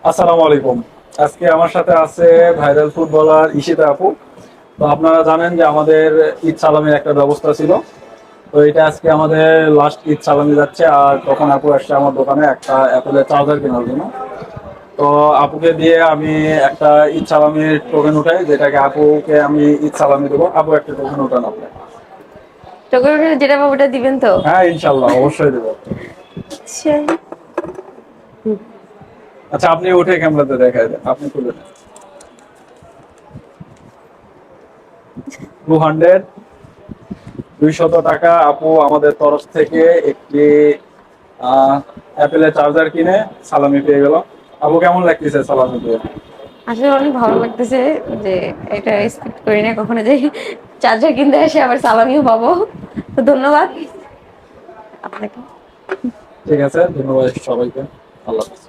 আসসালামু আলাইকুম। আজকে আমার সাথে আছে ভাইরাল ফুটবলার ঈশিতা আপু। তো আপনারা জানেন যে আমাদের ঈদ সালামির একটা ব্যবস্থা ছিল। তো এটা আজকে আমাদের লাস্ট ঈদ সালামি যাচ্ছে, আর তখন আপু আসছে আমার দোকানে একটা অ্যাপেলের চার্জার কেনার জন্য। তো আপুকে দিয়ে আমি একটা ঈদ সালামির টোকেন উঠাই, যেটাকে আপুকে আমি ঈদ সালামি দেবো। আপু একটা টোকেন উঠান আপনি। টোকেন যেটা পাবো ওটা দিবেন তো? হ্যাঁ, ইনশাল্লাহ অবশ্যই দেবো। আচ্ছা। আচ্ছা, আপনি উঠে ক্যামেরাতে দেখাই দেন, আপনি তুলে নেন। 200, 200 টাকা আপু আমাদের তরফ থেকে একটি অ্যাপেলের চার্জার কিনে সালামি পেয়ে গেল। আপু কেমন লাগতেছে সালামি পেয়ে? আসলে অনেক ভালো লাগতেছে যে এটা এক্সপেক্ট করি না কখনো যে চার্জার কিনতে এসে আবার সালামিও পাবো। তো ধন্যবাদ আপনাকে। ঠিক আছে, ধন্যবাদ সবাইকে। আল্লাহ হাফেজ।